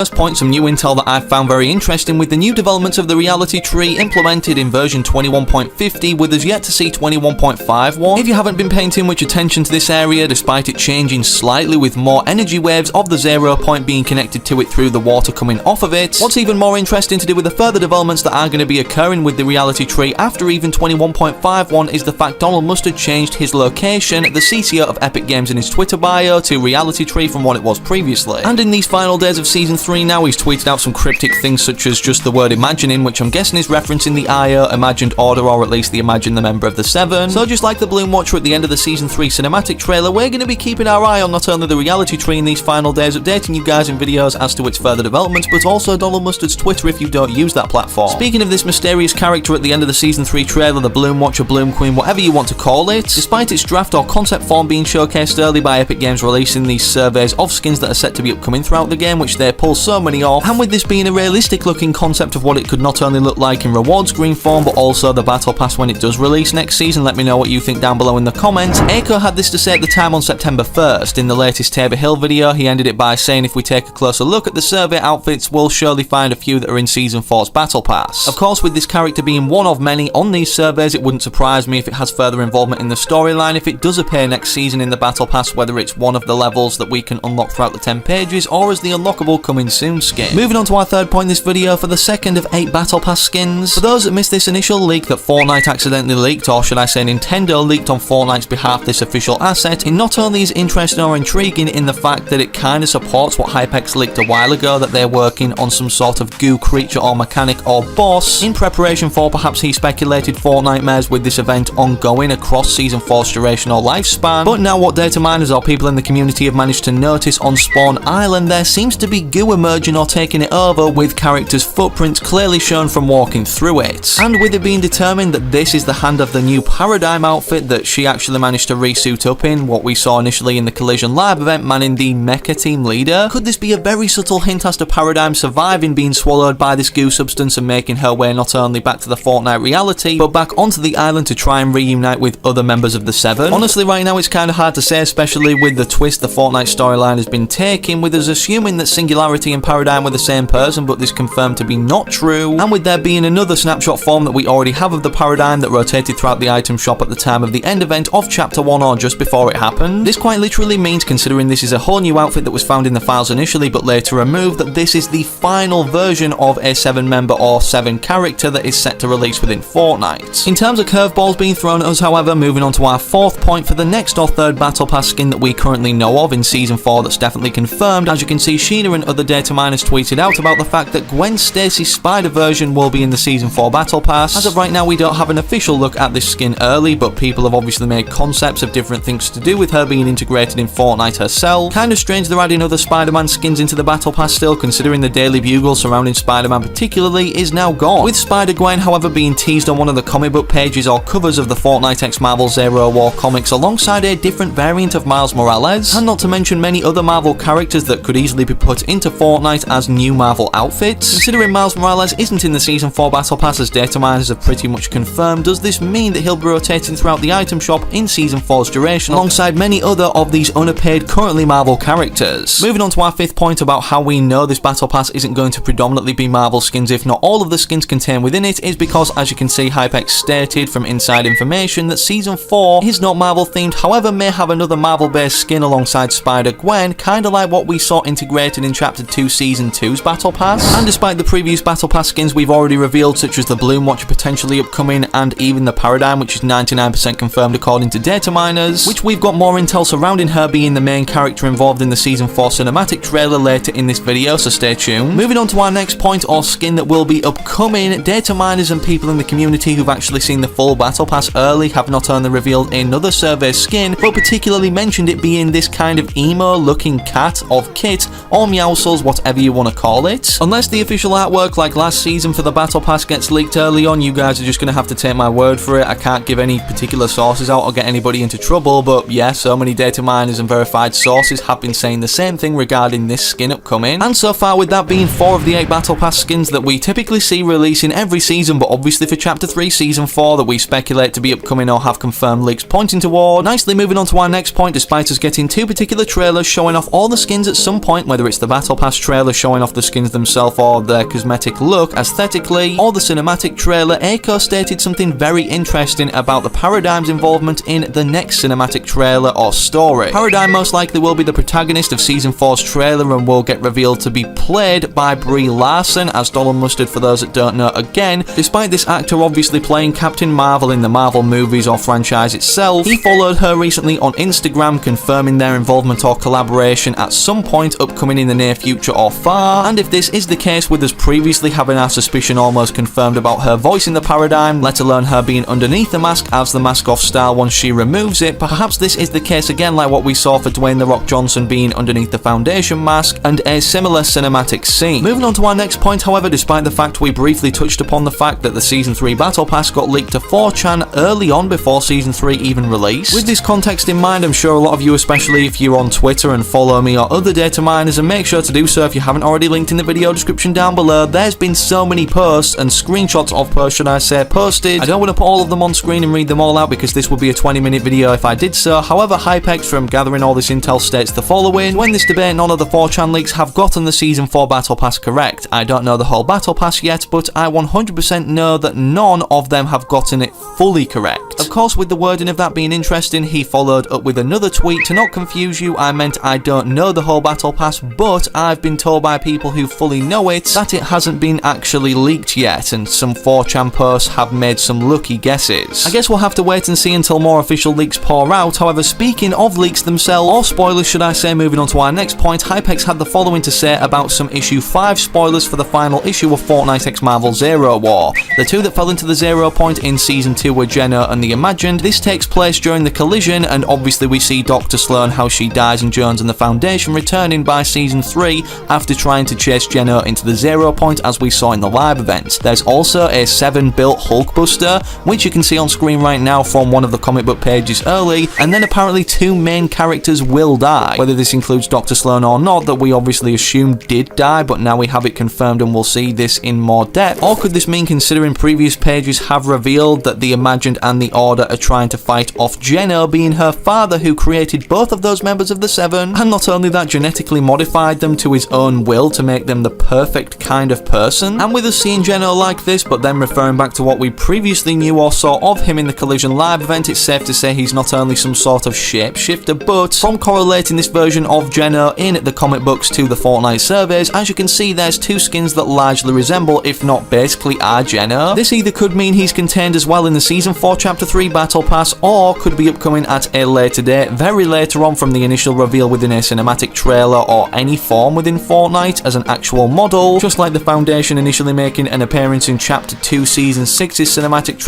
First point, some new intel that I found very interesting with the new developments of the reality tree implemented in version 21.50 with us yet to see 21.51. If you haven't been paying too much attention to this area, despite it changing slightly with more energy waves of the 0 point being connected to it through the water coming off of it, what's even more interesting to do with the further developments that are going to be occurring with the reality tree after even 21.51 is the fact Donald Mustard changed his location, the CCO of Epic Games in his Twitter bio, to reality tree from what it was previously. And in these final days of Season 3 now, he's tweeted out some cryptic things such as just the word imagining, which I'm guessing is referencing the IO imagined order, or at least the Imagine the member of the Seven. So just like the Bloom Watcher at the end of the Season 3 cinematic trailer, we're going to be keeping our eye on not only the reality tree in these final days, updating you guys in videos as to its further developments, but also Donald Mustard's Twitter if you don't use that platform. Speaking of this mysterious character at the end of the Season 3 trailer, the Bloom Watcher, Bloom Queen, whatever you want to call it, despite its draft or concept form being showcased early by Epic Games releasing these surveys of skins that are set to be upcoming throughout the game, which they pull so many off, and with this being a realistic looking concept of what it could not only look like in rewards green form, but also the battle pass when it does release next season. Let me know what you think down below in the comments. Aiko had this to say at the time on September 1st. In the latest Tabor Hill video, he ended it by saying if we take a closer look at the survey outfits, we'll surely find a few that are in Season 4's battle pass. Of course, with this character being one of many on these surveys, it wouldn't surprise me if it has further involvement in the storyline if it does appear next season in the battle pass, whether it's one of the levels that we can unlock throughout the 10 pages or as the unlockable coming soon skin. Moving on to our third point in this video for the second of 8 battle pass skins. For those that missed this initial leak that Fortnite accidentally leaked, or should I say Nintendo leaked on Fortnite's behalf this official asset, it not only is interesting or intriguing in the fact that it kinda supports what Hypex leaked a while ago, that they're working on some sort of goo creature or mechanic or boss in preparation for perhaps he speculated Fortnitemares with this event ongoing across Season 4's duration or lifespan, but now what data miners or people in the community have managed to notice on Spawn Island, there seems to be goo emerging or taking it over with characters' footprints clearly shown from walking through it. And with it being determined that this is the hand of the new Paradigm outfit that she actually managed to resuit up in, what we saw initially in the Collision Live event manning the mecha team leader, could this be a very subtle hint as to Paradigm surviving being swallowed by this goo substance and making her way not only back to the Fortnite reality, but back onto the island to try and reunite with other members of the Seven? Honestly, right now it's kinda hard to say, especially with the twist the Fortnite storyline has been taking, with us assuming that Singularity and Paradigm were the same person, but this confirmed to be not true, and with there being another snapshot form that we already have of the Paradigm that rotated throughout the item shop at the time of the end event of Chapter 1 or just before it happened. This quite literally means, considering this is a whole new outfit that was found in the files initially but later removed, that this is the final version of a 7 member or 7 character that is set to release within Fortnite. In terms of curveballs being thrown at us, however, moving on to our fourth point for the next or third battle pass skin that we currently know of in Season 4 that's definitely confirmed. As you can see, Sheena and other data miners tweeted out about the fact that Gwen Stacy's Spider version will be in the Season 4 battle pass. As of right now, we don't have an official look at this skin early, but people have obviously made concepts of different things to do with her being integrated in Fortnite herself. Kinda strange they're adding other Spider-Man skins into the battle pass still, considering the Daily Bugle surrounding Spider-Man particularly is now gone. With Spider-Gwen, however, being teased on one of the comic book pages or covers of the Fortnite x Marvel Zero War comics alongside a different variant of Miles Morales, and not to mention many other Marvel characters that could easily be put into Fortnite as new Marvel outfits. Considering Miles Morales isn't in the Season 4 battle pass, as data miners have pretty much confirmed, does this mean that he'll be rotating throughout the item shop in Season 4's duration alongside many other of these unappeared currently Marvel characters? Moving on to our fifth point about how we know this battle pass isn't going to predominantly be Marvel skins, if not all of the skins contained within it, is because, as you can see, Hypex stated from inside information that Season 4 is not Marvel themed, however may have another Marvel based skin alongside Spider-Gwen, kinda like what we saw integrated in Chapter 2 Season 2's battle pass. And despite the previous battle pass skins we've already revealed, such as the Bloom Watcher potentially upcoming and even the Paradigm, which is 99% confirmed according to data miners, which we've got more intel surrounding her being the main character involved in the Season 4 cinematic trailer later in this video, so stay tuned. Moving on to our next point or skin that will be upcoming, data miners and people in the community who've actually seen the full battle pass early have not only revealed another survey skin, but particularly mentioned it being this kind of emo looking cat of Kit or Meowscles, whatever you want to call it. Unless the official artwork like last season for the battle pass gets leaked early on, you guys are just going to have to take my word for it. I can't give any particular sources out or get anybody into trouble, but yeah, so many data miners and verified sources have been saying the same thing regarding this skin upcoming. And so far, with that being 4 of the 8 battle pass skins that we typically see releasing every season, but obviously for Chapter 3 Season 4 that we speculate to be upcoming or have confirmed leaks pointing toward. Nicely moving on to our next point, despite us getting 2 particular trailers showing off all the skins at some point, whether it's the battle pass Pass trailer showing off the skins themselves or their cosmetic look aesthetically, or the cinematic trailer, Aiko stated something very interesting about the Paradigm's involvement in the next cinematic trailer or story. Paradigm most likely will be the protagonist of Season 4's trailer and will get revealed to be played by Brie Larson as Donald Mustard for those that don't know again. Despite this actor obviously playing Captain Marvel in the Marvel movies or franchise itself, he followed her recently on Instagram confirming their involvement or collaboration at some point upcoming in the near future or far, and if this is the case with us previously having our suspicion almost confirmed about her voice in the Paradigm, let alone her being underneath the mask as the mask off style once she removes it, perhaps this is the case again like what we saw for Dwayne "The Rock" Johnson being underneath the Foundation mask, and a similar cinematic scene. Moving on to our next point, however, despite the fact we briefly touched upon the fact that the Season 3 Battle Pass got leaked to 4chan early on before Season 3 even released, with this context in mind, I'm sure a lot of you, especially if you're on Twitter and follow me or other data miners, and make sure to do so if you haven't already, linked in the video description down below, there's been so many posts and screenshots of posts, should I say, posted. I don't want to put all of them on screen and read them all out because this would be a 20-minute video if I did so. However, Hypex from gathering all this intel states the following: when this debate, none of the 4chan leaks have gotten the Season 4 Battle Pass correct. I don't know the whole Battle Pass yet, but I 100% know that none of them have gotten it fully correct. Of course, with the wording of that being interesting, he followed up with another tweet: to not confuse you, I meant I don't know the whole Battle Pass, but I've been told by people who fully know it that it hasn't been actually leaked yet, and some 4chan posts have made some lucky guesses. I guess we'll have to wait and see until more official leaks pour out. However, speaking of leaks themselves, or spoilers should I say, moving on to our next point, Hypex had the following to say about some Issue 5 spoilers for the final issue of Fortnite x Marvel Zero War. The two that fell into the 0 point in Season 2 were Jenna and the Imagined. This takes place during the collision, and obviously we see Dr. Sloan, how she dies, and Jones and the Foundation returning by Season 3 after trying to chase Jenna into the 0 point as we saw in the live event. There's also a 7-built Hulkbuster, which you can see on screen right now from one of the comic book pages early, and then apparently 2 main characters will die. Whether this includes Dr. Sloan or not, that we obviously assumed did die, but now we have it confirmed and we'll see this in more depth. Or could this mean, considering previous pages have revealed that the Imagined and the Order are trying to fight off Jenna, being her father who created both of those members of the 7, and not only that, genetically modified them to his own will to make them the perfect kind of person? And with us seeing Jenna like this, but then referring back to what we previously knew or saw of him in the Collision live event, it's safe to say he's not only some sort of shapeshifter, but from correlating this version of Jenna in the comic books to the Fortnite surveys, as you can see, there's 2 skins that largely resemble, if not basically are, Jenna. This either could mean he's contained as well in the Season 4 Chapter 3 Battle Pass, or could be upcoming at a later date, very later on from the initial reveal within a cinematic trailer or any form within Fortnite as an actual model, just like the Foundation initially making an appearance in Chapter 2 Season 6's cinematic